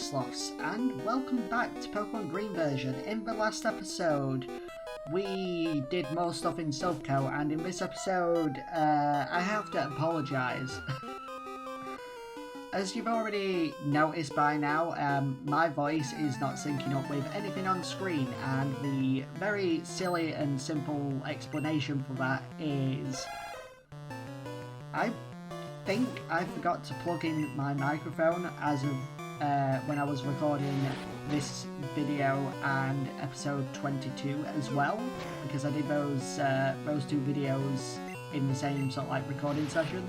Sloths, and welcome back to Pokemon Green version. In the last episode, we did more stuff in Silph.Co, and in this episode, I have to apologise. As you've already noticed by now, my voice is not syncing up with anything on screen, and the very silly and simple explanation for that is I think I forgot to plug in my microphone as of when I was recording this video and episode 22 as well, because I did those two videos in the same sort of like recording session.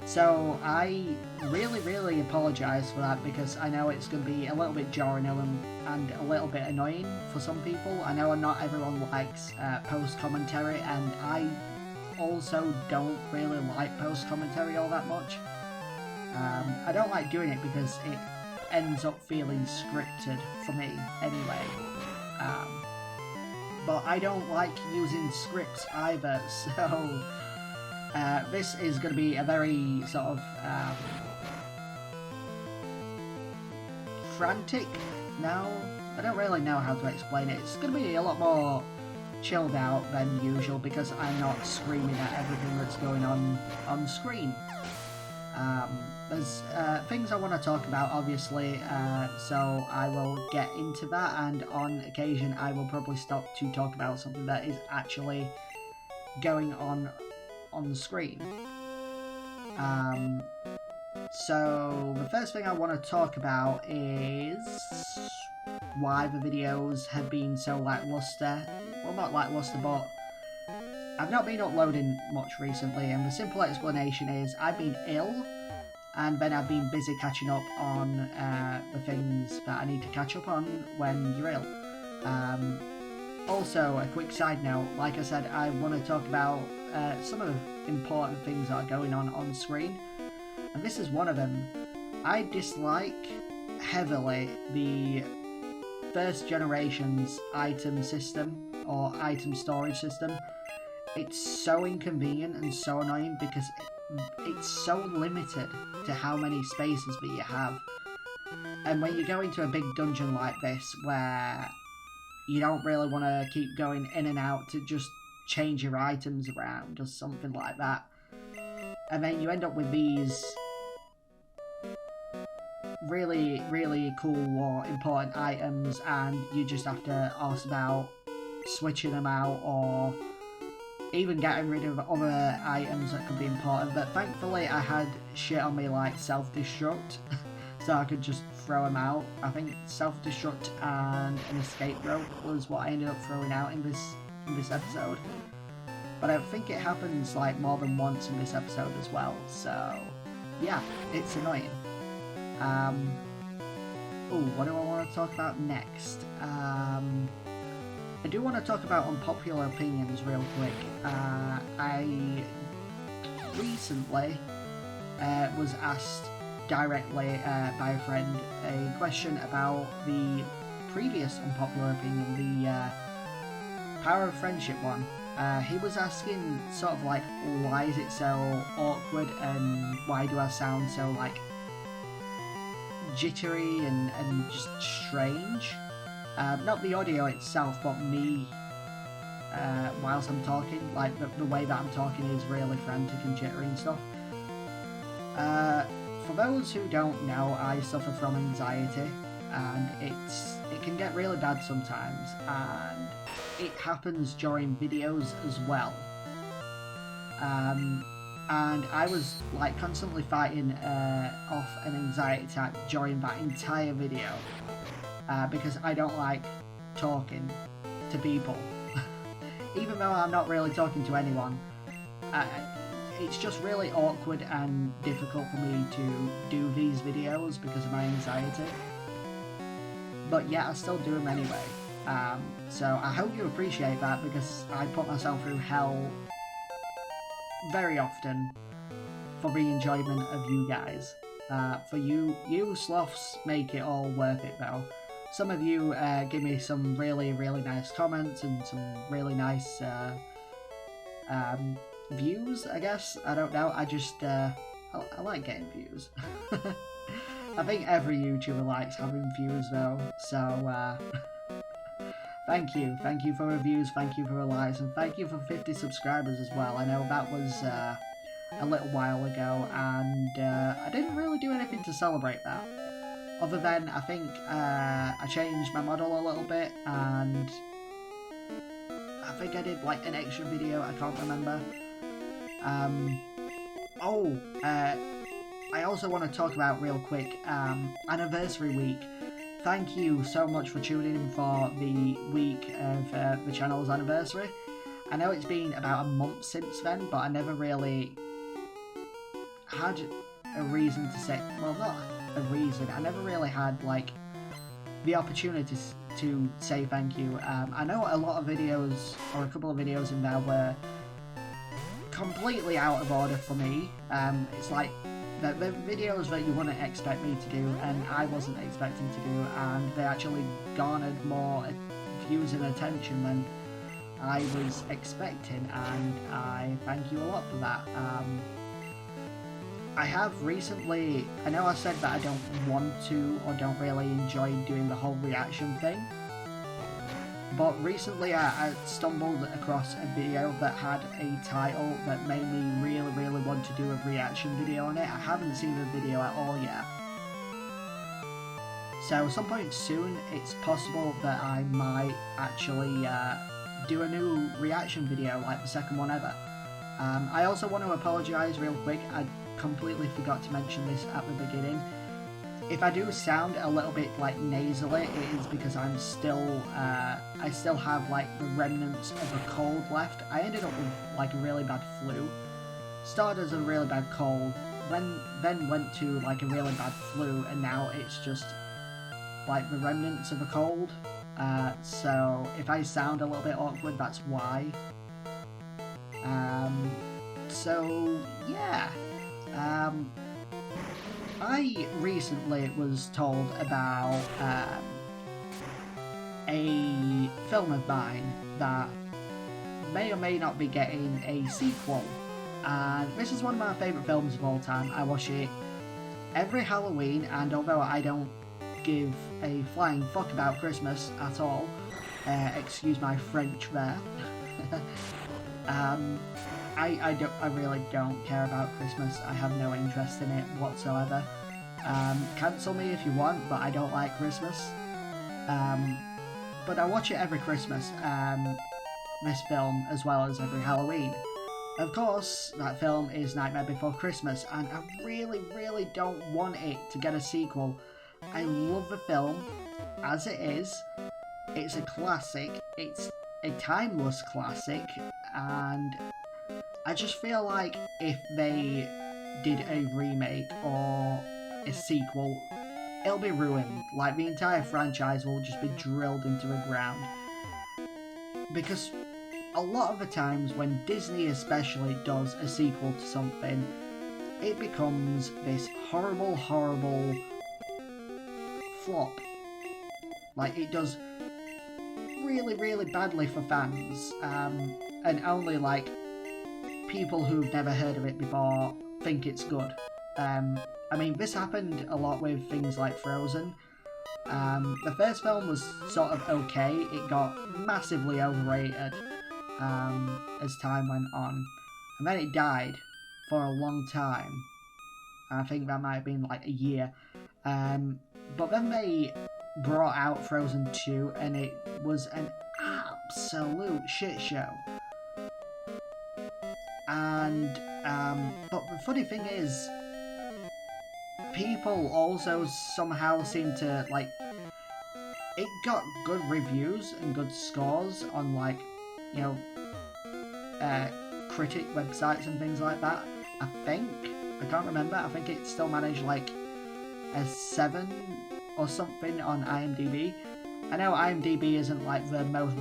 So I really apologise for that, because I know it's going to be a little bit jarring and a little bit annoying for some people. I know not everyone likes post commentary, and I also don't really like post commentary all that much. I don't like doing it because it ends up feeling scripted for me anyway. But I don't like using scripts either, so this is going to be a very sort of frantic now. I don't really know how to explain it. It's going to be a lot more chilled out than usual because I'm not screaming at everything that's going on screen. There's things I want to talk about, obviously, so I will get into that, and on occasion I will probably stop to talk about something that is actually going on the screen. So the first thing I want to talk about is why the videos have been so lackluster. Well, not lackluster, but I've not been uploading much recently, and the simple explanation is I've been ill, and then I've been busy catching up on the things that I need to catch up on when you're ill. Also, a quick side note, like I said, I want to talk about some of the important things that are going on screen, and this is one of them. I dislike heavily the first generation's item system, or item storage system. It's so inconvenient and so annoying because it's so limited to how many spaces that you have. And when you go into a big dungeon like this, where you don't really want to keep going in and out to just change your items around or something like that, and then you end up with these really cool or important items, and you just have to ask about switching them out or even getting rid of other items that could be important. But thankfully I had shit on me like self-destruct so I could just throw them out. I think self-destruct and an escape rope was what I ended up throwing out in this episode, but I think it happens like more than once in this episode as well, so yeah, it's annoying. What do I want to talk about next? I do want to talk about unpopular opinions real quick. I recently was asked directly by a friend a question about the previous unpopular opinion, the Power of Friendship one. He was asking sort of like, why is it so awkward, and why do I sound so like jittery and just strange? Not the audio itself, but me whilst I'm talking. Like the way that I'm talking is really frantic and jittery and stuff. For those who don't know, I suffer from anxiety, and it can get really bad sometimes, and it happens during videos as well. And I was like constantly fighting off an anxiety attack during that entire video, because I don't like talking to people. Even though I'm not really talking to anyone, it's just really awkward and difficult for me to do these videos because of my anxiety. But yeah, I still do them anyway. So I hope you appreciate that, because I put myself through hell very often for the enjoyment of you guys. For you sloths make it all worth it though. Some of you give me some really nice comments and some really nice views, I guess. I don't know, I just I like getting views. I think every YouTuber likes having views though, so thank you for reviews, thank you for the likes, and thank you for 50 subscribers as well. I know that was a little while ago, and I didn't really do anything to celebrate that. Other than, I think I changed my model a little bit, and I think I did like an extra video, I can't remember. I also want to talk about real quick, anniversary week. Thank you so much for tuning in for the week of the channel's anniversary. I know it's been about a month since then, but I never really had a reason to say, well, not a reason, I never really had like the opportunity to say thank you. I know a lot of videos, or a couple of videos in there were completely out of order for me. It's like the videos that you wouldn't expect me to do, and I wasn't expecting to do, and they actually garnered more views and attention than I was expecting, and I thank you a lot for that. I have recently, I know I said that I don't want to or don't really enjoy doing the whole reaction thing, but recently I stumbled across a video that had a title that made me really want to do a reaction video on it. I haven't seen the video at all yet. So some point soon it's possible that I might actually do a new reaction video, like the second one ever. I also want to apologise real quick, I completely forgot to mention this at the beginning. If I do sound a little bit like nasally, it is because I'm still, I still have like the remnants of a cold left. I ended up with like a really bad flu. Started as a really bad cold, then went to like a really bad flu, and now it's just like the remnants of a cold. So if I sound a little bit awkward, that's why. So yeah. I recently was told about a film of mine that may or may not be getting a sequel, and this is one of my favourite films of all time. I watch it every Halloween, and although I don't give a flying fuck about Christmas at all, excuse my French there, I really don't care about Christmas. I have no interest in it whatsoever. Cancel me if you want, but I don't like Christmas. But I watch it every Christmas, this film, as well as every Halloween. Of course, that film is Nightmare Before Christmas, and I really don't want it to get a sequel. I love the film as it is. It's a classic. It's a timeless classic, and I just feel like if they did a remake or a sequel, it'll be ruined. Like, the entire franchise will just be drilled into the ground. Because a lot of the times when Disney especially does a sequel to something, it becomes this horrible flop. Like, it does really badly for fans, and only like people who've never heard of it before think it's good. I mean, this happened a lot with things like Frozen. The first film was sort of okay. It got massively overrated as time went on, and then it died for a long time. I think that might have been like a year. But then they brought out Frozen 2, and it was an absolute shit show. And but the funny thing is, people also somehow seem to like, it got good reviews and good scores on, like, you know, critic websites and things like that. I can't remember, I think it still managed like a 7 or something on IMDb. I know IMDb isn't like the most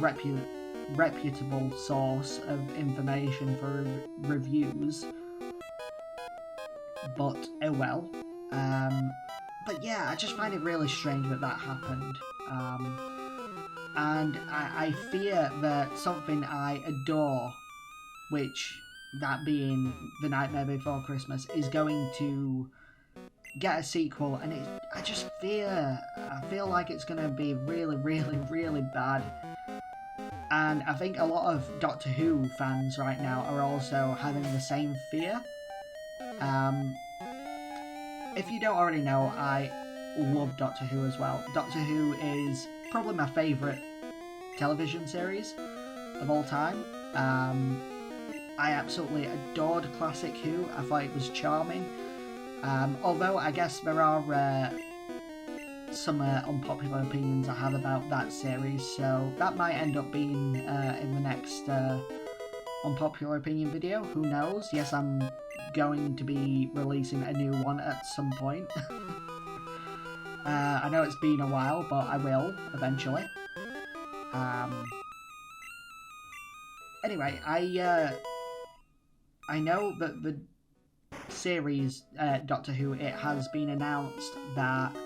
reputable source of information for reviews, but oh well. But yeah, I just find it really strange that that happened, and I fear that something I adore, which that being The Nightmare Before Christmas, is going to get a sequel, and I feel like it's going to be really, really, really bad. And I think a lot of Doctor Who fans right now are also having the same fear. If you don't already know, I love Doctor Who as well. Doctor Who is probably my favourite television series of all time. I absolutely adored Classic Who. I thought it was charming. Although I guess there are some unpopular opinions I have about that series, so that might end up being in the next unpopular opinion video. Who knows? Yes, I'm going to be releasing a new one at some point. I know it's been a while, but I will eventually. Anyway, I know that the series Doctor Who, it has been announced that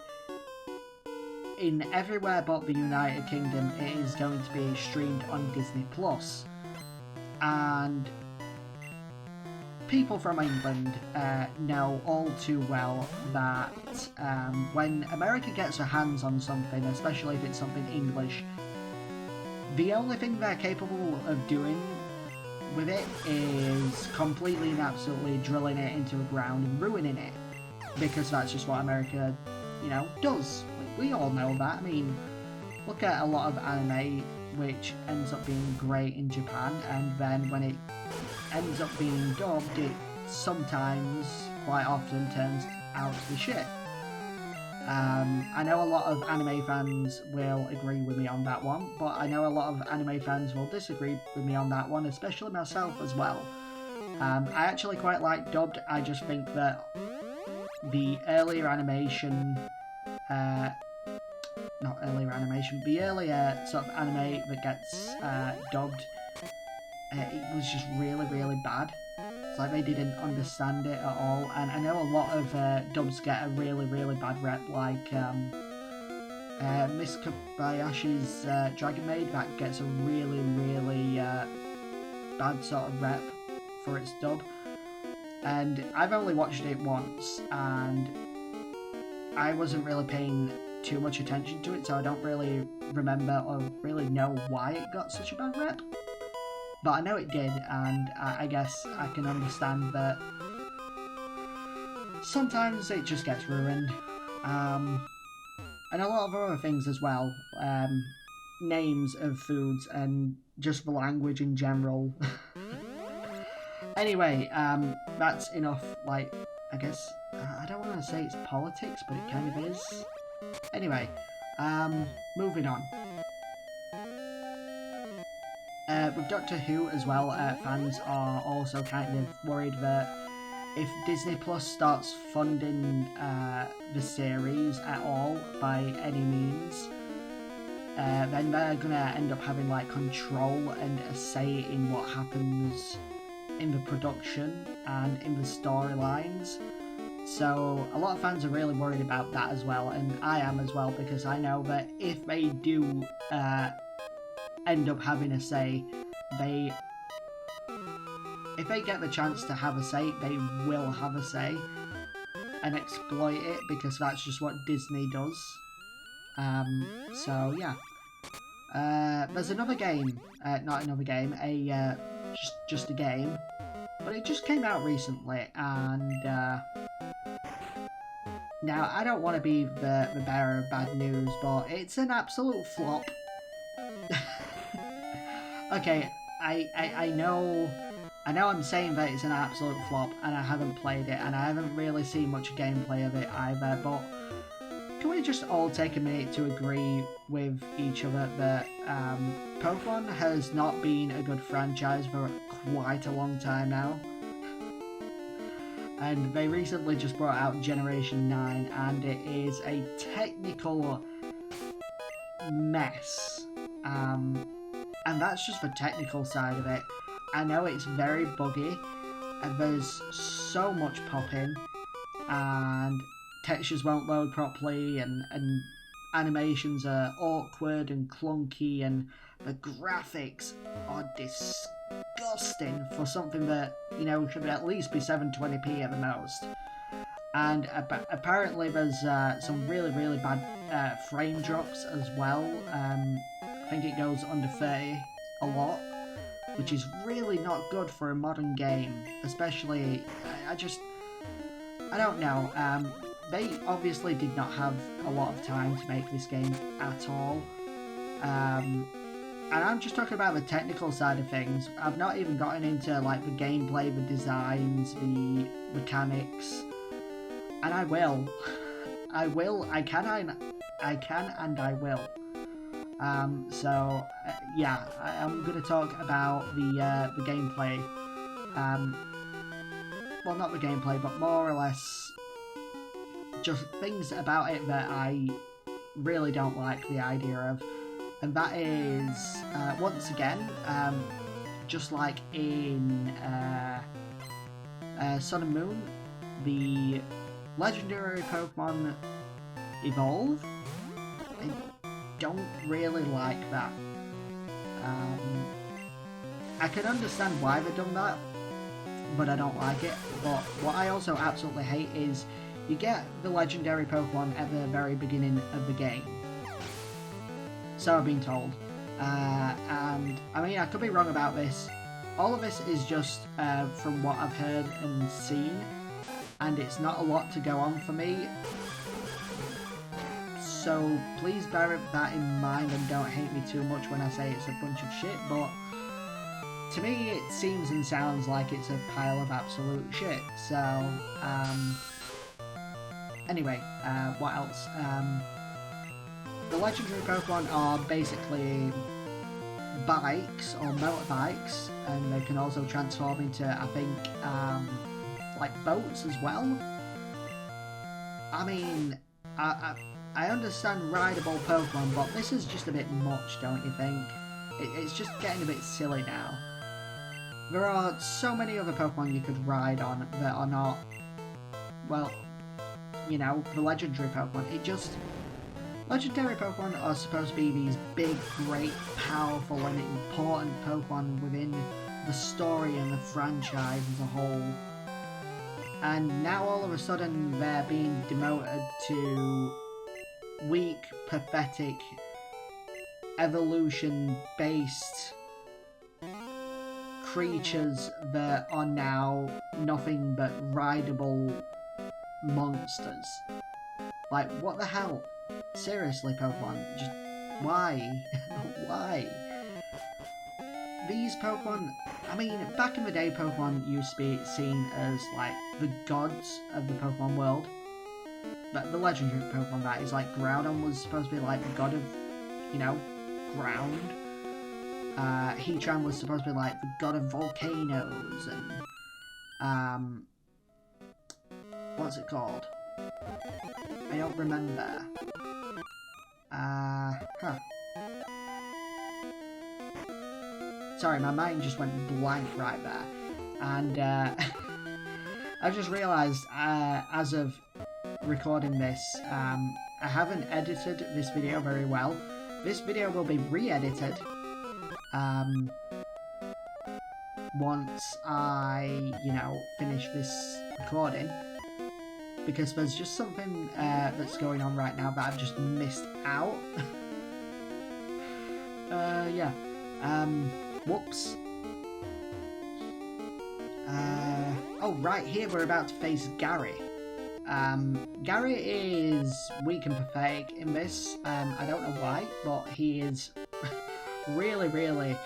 in everywhere but the United Kingdom it is going to be streamed on Disney Plus, and people from England know all too well that when America gets their hands on something, especially if it's something English, the only thing they're capable of doing with it is completely and absolutely drilling it into the ground and ruining it, because that's just what America, you know, does. We all know that. I mean, look at a lot of anime which ends up being great in Japan, and then when it ends up being dubbed, it sometimes, quite often, turns out to be shit. I know a lot of anime fans will agree with me on that one, but I know a lot of anime fans will disagree with me on that one, especially myself as well. I actually quite like dubbed. I just think that the earlier animation, the earlier sort of anime that gets dubbed, it was just really, really bad. It's like they didn't understand it at all, and I know a lot of dubs get a really, really bad rep, like Miss Kobayashi's Dragon Maid, that gets a really, really bad sort of rep for its dub. And I've only watched it once, and I wasn't really paying too much attention to it, so I don't really remember or really know why it got such a bad rep. But I know it did, and I guess I can understand that sometimes it just gets ruined. And a lot of other things as well. Names of foods and just the language in general. Anyway, that's enough, like, I guess, I don't want to say it's politics, but it kind of is. Anyway, moving on. With Doctor Who as well, fans are also kind of worried that if Disney Plus starts funding the series at all by any means, then they're gonna end up having like control and a say in what happens in the production and in the storylines. So a lot of fans are really worried about that as well, and I am as well, because I know that if they do end up having a say, if they get the chance to have a say, they will have a say and exploit it, because that's just what Disney does. So yeah. There's another game, not another game, just a game, but it just came out recently, and now I don't want to be the bearer of bad news, but it's an absolute flop. Okay, I know I'm saying that it's an absolute flop, and I haven't played it, and I haven't really seen much gameplay of it either, but can we just all take a minute to agree with each other that Pokemon has not been a good franchise for quite a long time now? And they recently just brought out Generation 9, and it is a technical mess. And that's just the technical side of it. I know it's very buggy, and there's so much popping, and textures won't load properly, and animations are awkward and clunky, and the graphics are disgusting for something that, you know, should at least be 720p at the most. And apparently there's some really, really bad frame drops as well. I think it goes under 30 a lot, which is really not good for a modern game. Especially, I don't know. They obviously did not have a lot of time to make this game at all. And I'm just talking about the technical side of things. I've not even gotten into like the gameplay, the designs, the mechanics. And I will. I can and I will. Yeah, I'm going to talk about the gameplay. Well, not the gameplay, but more or less just things about it that I really don't like the idea of. And that is, once again, just like in Sun and Moon, the legendary Pokemon evolve. I don't really like that. I can understand why they've done that, but I don't like it. But what I also absolutely hate is you get the legendary Pokemon at the very beginning of the game. So I've been told. And I mean, I could be wrong about this. All of this is just from what I've heard and seen, and it's not a lot to go on for me. So please bear that in mind and don't hate me too much when I say it's a bunch of shit, but to me it seems and sounds like it's a pile of absolute shit. So, anyway, what else? The legendary Pokemon are basically bikes or motorbikes, and they can also transform into, I think, like boats as well. I mean, I understand rideable Pokemon, but this is just a bit much, don't you think? It's just getting a bit silly now. There are so many other Pokemon you could ride on that are not, well, you know, the legendary Pokemon. Legendary Pokemon are supposed to be these big, great, powerful and important Pokemon within the story and the franchise as a whole. And now all of a sudden they're being demoted to weak, pathetic, evolution-based creatures that are now nothing but rideable monsters. Like, what the hell? Seriously, Pokemon, just why? Why? These Pokemon, I mean, back in the day, Pokemon used to be seen as, like, the gods of the Pokemon world. But the legendary Pokemon, that is, like, Groudon was supposed to be, like, the god of, you know, ground. Heatran was supposed to be, like, the god of volcanoes, and, what's it called? I don't remember. Sorry, my mind just went blank right there. And, I just realised, as of recording this, I haven't edited this video very well. This video will be re-edited, once I, you know, finish this recording. Because there's just something that's going on right now that I've just missed out. Yeah. Whoops. Oh, right here we're about to face Gary. Gary is weak and pathetic in this. I don't know why, but he is really, really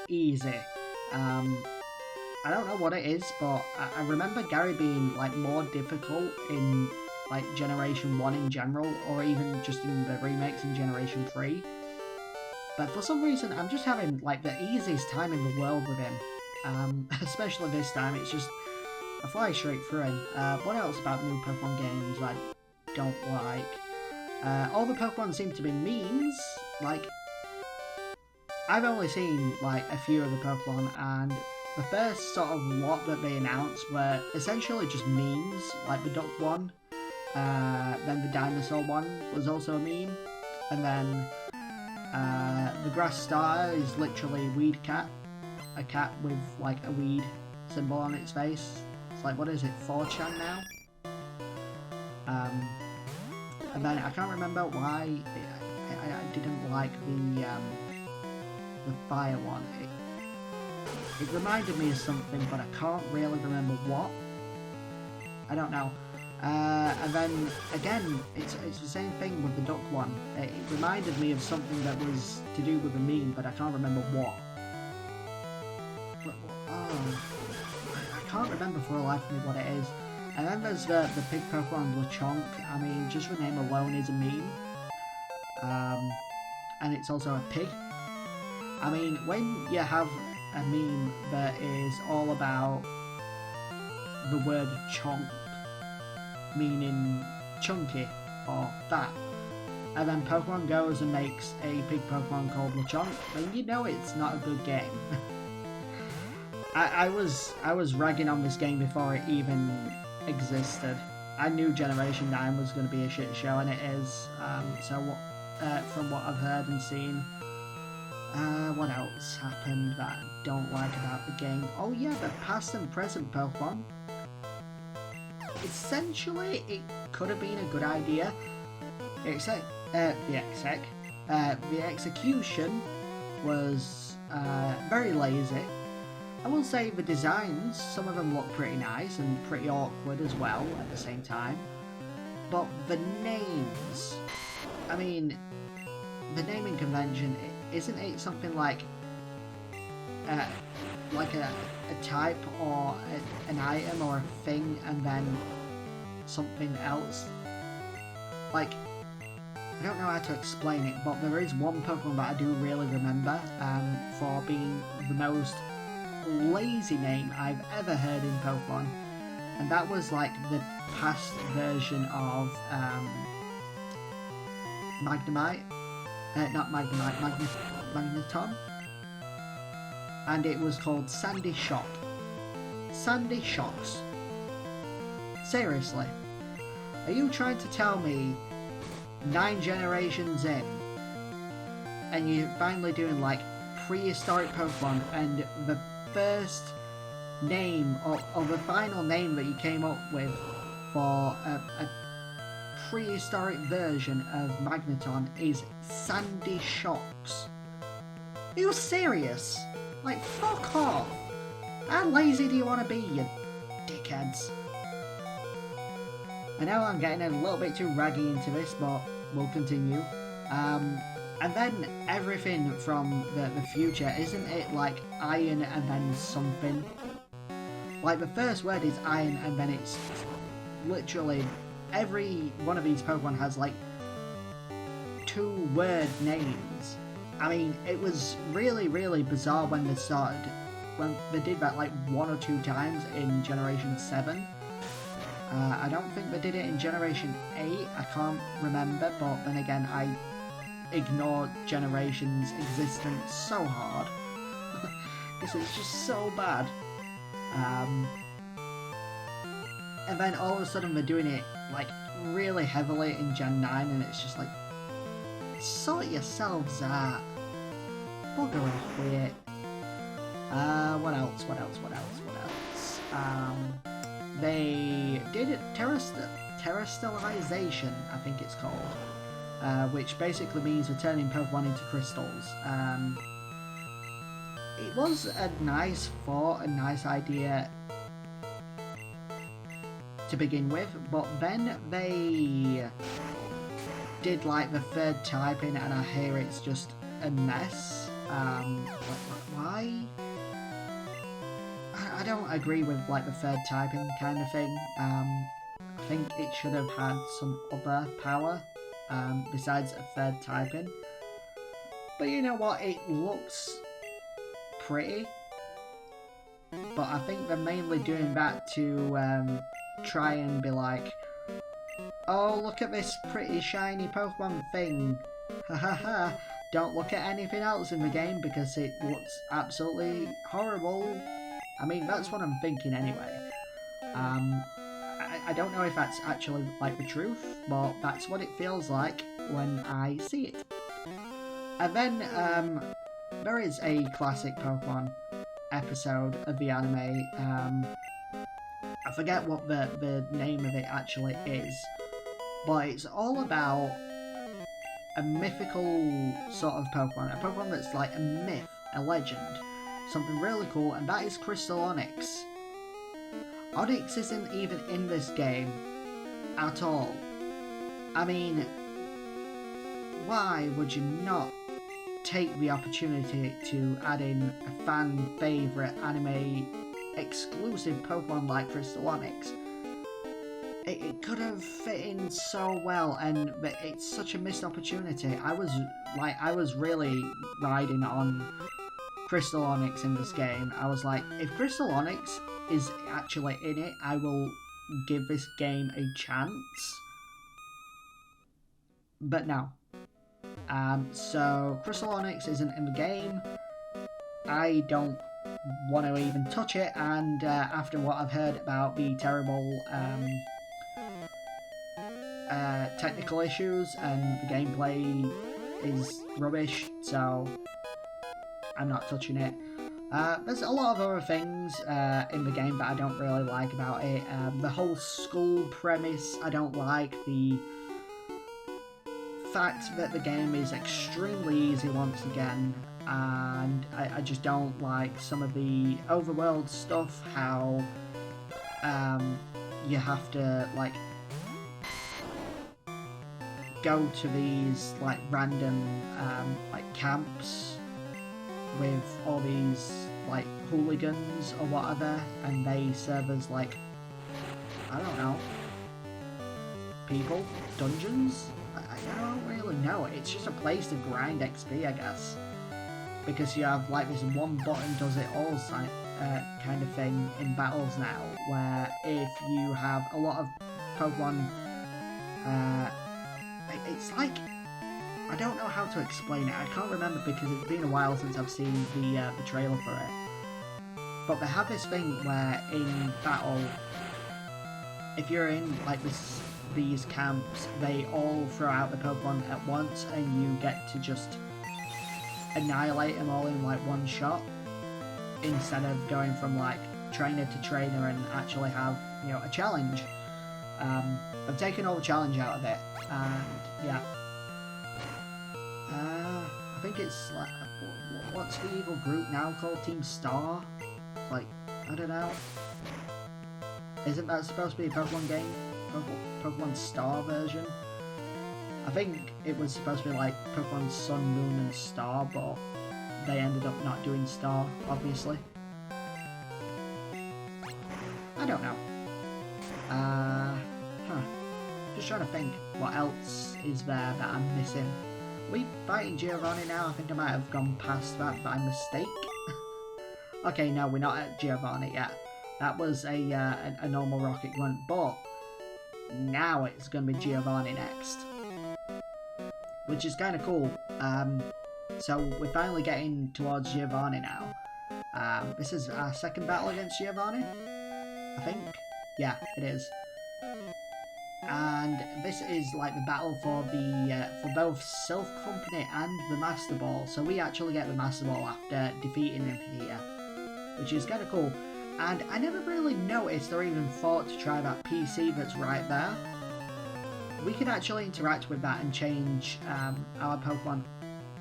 easy. I don't know what it is, but I remember Gary being, like, more difficult in, like, Generation 1 in general, or even just in the remakes in Generation 3. But for some reason, I'm just having, like, the easiest time in the world with him. Especially this time, it's just, I fly straight through him. What else about new Pokemon games I don't like? All the Pokemon seem to be memes. Like, I've only seen, like, a few of the Pokemon, and the first sort of lot that they announced were essentially just memes, like the duck one, then the dinosaur one was also a meme, and then the grass starter is literally Weed Cat, a cat with like a weed symbol on its face. It's like, what is it, 4chan now? And then I can't remember why I didn't like the fire one. It reminded me of something, but I can't really remember what. I don't know. And then again, it's the same thing with the duck one. It reminded me of something that was to do with a meme, but I can't remember what. I can't remember for the life of me what it is. And then there's the pig Pokemon Lechonk. I mean, just the name alone is a meme. And it's also a pig. I mean, when you have a meme that is all about the word chomp, meaning chunky or fat, and then Pokemon goes and makes a pig Pokemon called Lechonk, then you know it's not a good game. I was ragging on this game before it even existed. I knew Generation 9 was going to be a shit show, and it is. From what I've heard and seen, what else happened that I don't like about the game? Oh yeah, the past and present Pokemon. Essentially, it could have been a good idea, except the execution was very lazy. I will say the designs, some of them look pretty nice and pretty awkward as well at the same time. But the names, I mean, the naming convention, isn't it something like a type or an item or a thing and then something else? Like, I don't know how to explain it, but there is one Pokemon that I do really remember for being the most lazy name I've ever heard in Pokemon, and that was like the past version of Magnemite, not Magnemite, Magneton, and it was called Sandy Shock. Sandy Shocks. Seriously, are you trying to tell me 9 generations in and you're finally doing like prehistoric Pokemon, and the first name or the final name that you came up with for a prehistoric version of Magneton is Sandy Shocks? Are you serious? Like, fuck off! How lazy do you want to be, you dickheads? I know I'm getting a little bit too raggy into this, but we'll continue. And then everything from the future, isn't it like iron and then something? Like the first word is iron and then it's literally every one of these Pokemon has like 2-word names. I mean, it was really, really bizarre when they started, when they did that like 1 or 2 times in Generation 7. I don't think they did it in Generation 8, I can't remember, but then again, I ignored Generation's existence so hard, because it's just so bad. And then all of a sudden they're doing it like really heavily in Gen 9, and it's just like, sort yourselves out. Bugger off with it. What else? They did terrestrialization, I think it's called, which basically means we're turning Pokemon into crystals. It was a nice thought, a nice idea to begin with, but then they did like the 3rd typing, and I hear it's just a mess. Why? I don't agree with like the 3rd typing kind of thing. I think it should have had some other power besides a 3rd typing. But you know what? It looks pretty. But I think they're mainly doing that to try and be like, oh, look at this pretty shiny Pokemon thing. Ha ha ha. Don't look at anything else in the game because it looks absolutely horrible. I mean, that's what I'm thinking anyway. I don't know if that's actually like the truth, but that's what it feels like when I see it. And then there is a classic Pokemon episode of the anime. I forget what the name of it actually is, but it's all about a mythical sort of Pokemon, a Pokemon that's like a myth, a legend, something really cool, and that is Crystal Onyx. Onyx isn't even in this game at all. I mean, why would you not take the opportunity to add in a fan favourite anime exclusive Pokemon like Crystal Onyx? It could have fit in so well, and it's such a missed opportunity. I was really riding on Crystal Onyx in this game. I was like, if Crystal Onyx is actually in it, I will give this game a chance. But no. So Crystal Onyx isn't in the game. I don't want to even touch it, and after what I've heard about the terrible technical issues and the gameplay is rubbish, so I'm not touching it. There's a lot of other things in the game that I don't really like about it. The whole school premise I don't like. The fact that the game is extremely easy once again, and I just don't like some of the overworld stuff, how you have to like go to these like random like camps with all these like hooligans or whatever, and they serve as like, I don't know, people, dungeons. I don't really know. It's just a place to grind XP, I guess, because you have like this one button does it all kind of thing in battles now, where if you have a lot of Pokemon, it's like, I don't know how to explain it. I can't remember because it's been a while since I've seen the trailer for it. But they have this thing where in battle, if you're in like these camps, they all throw out the Pokemon at once, and you get to just annihilate them all in like one shot, instead of going from like trainer to trainer and actually have, you know, a challenge. I've taken all the challenge out of it, and yeah. I think it's like, what's the evil group now called? Team Star? Like, I don't know. Isn't that supposed to be a Pokemon game? Pokemon Star version? I think it was supposed to be like Pokemon Sun, Moon and Star, but they ended up not doing Star, obviously. I don't know. Just trying to think what else is there that I'm missing. Are we fighting Giovanni now? I think I might have gone past that by mistake. Okay, no, we're not at Giovanni yet. That was a normal rocket grunt, but now it's going to be Giovanni next, which is kind of cool. So we're finally getting towards Giovanni now. This is our second battle against Giovanni, I think. Yeah, it is. And this is like the battle for the for both Silph Company and the Master Ball. So we actually get the Master Ball after defeating him here, which is kind of cool. And I never really noticed or even thought to try that PC that's right there. We can actually interact with that and change our Pokemon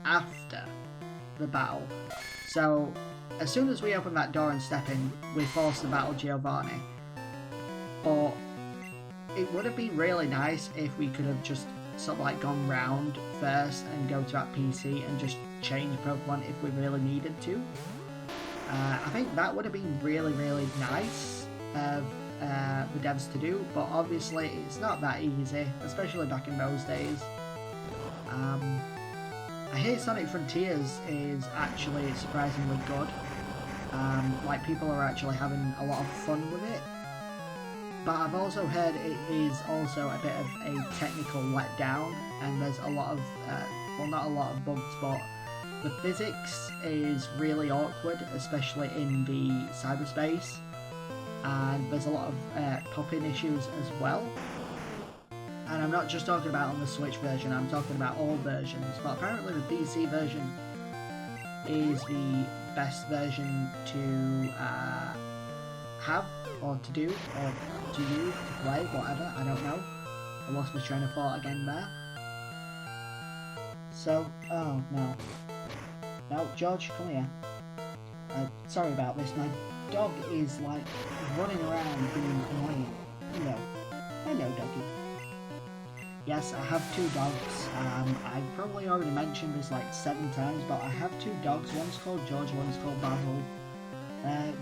after the battle. So as soon as we open that door and step in, we're forced to battle Giovanni. But it would have been really nice if we could have just sort of like gone round first and go to that PC and just change Pokemon if we really needed to. I think that would have been really, really nice of the devs to do, but obviously it's not that easy, especially back in those days. I hear Sonic Frontiers is actually surprisingly good. Like, people are actually having a lot of fun with it. But I've also heard it is also a bit of a technical letdown, and there's a lot of, well, not a lot of bugs, but the physics is really awkward, especially in the cyberspace, and there's a lot of pop-in issues as well. And I'm not just talking about on the Switch version, I'm talking about all versions, but apparently the PC version is the best version to have, or to do, or to use, to play, whatever, I don't know. I lost my train of thought again there. So, oh no. No, George, come here. Sorry about this, my dog is like running around being annoying. Hello doggy. Yes, I have 2 dogs. I've probably already mentioned this like 7 times, but I have 2 dogs. One's called George, one's called Basil.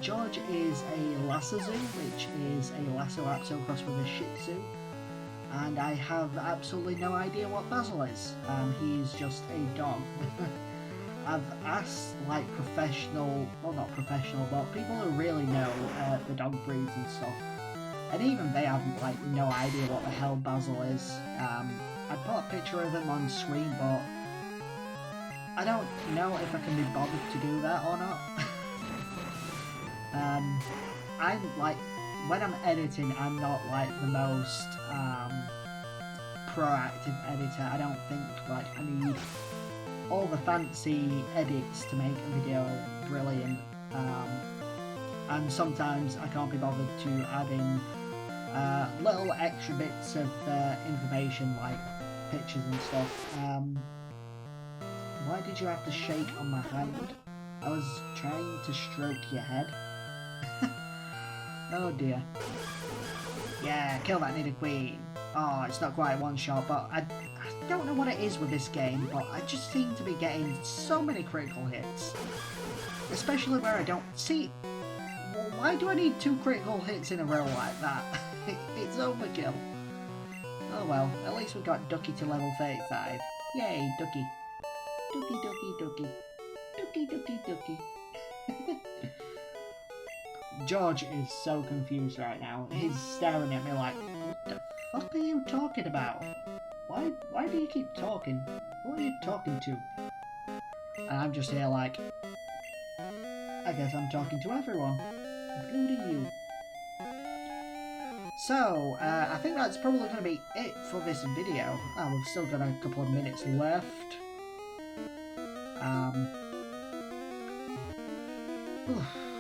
George is a Lhasa Tzu, which is a Lhasa Apso crossed with a Shih Tzu. And I have absolutely no idea what Basil is. He's just a dog. I've asked like professional, well not professional, but people who really know the dog breeds and stuff. And even they have like no idea what the hell Basil is. I put a picture of him on screen, but I don't know if I can be bothered to do that or not. I'm like, when I'm editing, I'm not like the most proactive editor. I don't think like I need all the fancy edits to make a video brilliant. And sometimes I can't be bothered to add in little extra bits of information like pictures and stuff. Why did you have to shake on my hand? I was trying to stroke your head. Oh dear. Yeah, kill that Nidoqueen. Oh, it's not quite one shot, but I don't know what it is with this game, but I just seem to be getting so many critical hits. Especially where I don't see. Well, why do I need 2 critical hits in a row like that? It's overkill. Oh well, at least we got Ducky to level 35. Yay, Ducky. Ducky, Ducky, Ducky. Ducky, Ducky, Ducky. George is so confused right now. He's staring at me like, what the fuck are you talking about? Why do you keep talking? Who are you talking to? And I'm just here like, I guess I'm talking to everyone, including you. So, I think that's probably going to be it for this video. Oh, we've still got a couple of minutes left.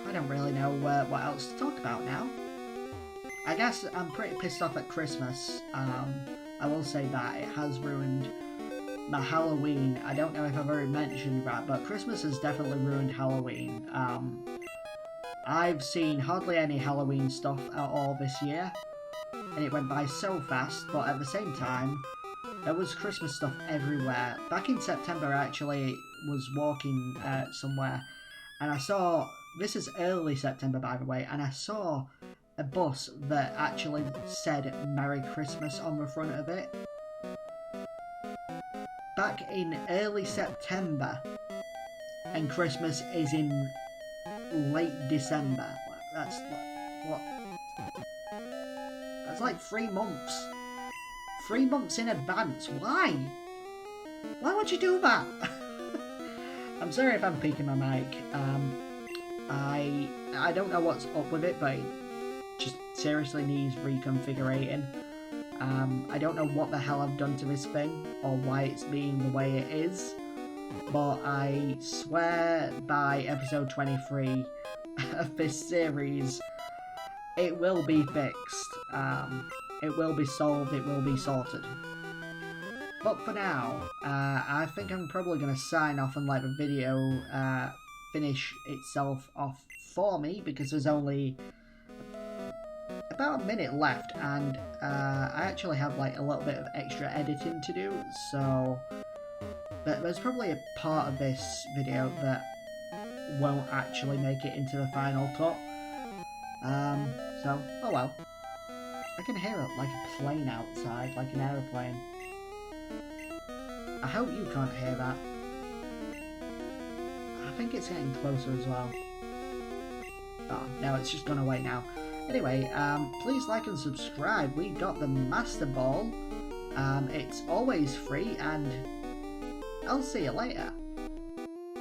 I don't really know what else to talk about now. I guess I'm pretty pissed off at Christmas. I will say that it has ruined my Halloween. I don't know if I've already mentioned that, but Christmas has definitely ruined Halloween. I've seen hardly any Halloween stuff at all this year, and it went by so fast, but at the same time, there was Christmas stuff everywhere. Back in September, I actually was walking somewhere, and I saw, this is early September by the way, and I saw a bus that actually said Merry Christmas on the front of it. Back in early September, and Christmas is in late December. That's what? That's like 3 months. 3 months in advance. Why? Why would you do that? I'm sorry if I'm peeking my mic. I don't know what's up with it, but it just seriously needs reconfiguring. I don't know what the hell I've done to this thing, or why it's being the way it is, but I swear by episode 23 of this series, it will be fixed. It will be solved, it will be sorted. But for now, I think I'm probably going to sign off and let the video finish itself off for me, because there's only about a minute left, and I actually have like a little bit of extra editing to do, so there's probably a part of this video that won't actually make it into the final cut. So, oh well. I can hear it like a plane outside, like an aeroplane. I hope you can't hear that. I think it's getting closer as well. Oh, no, it's just gone away now. Anyway, please like and subscribe. We got the Master Ball. It's always free, and I'll see you later.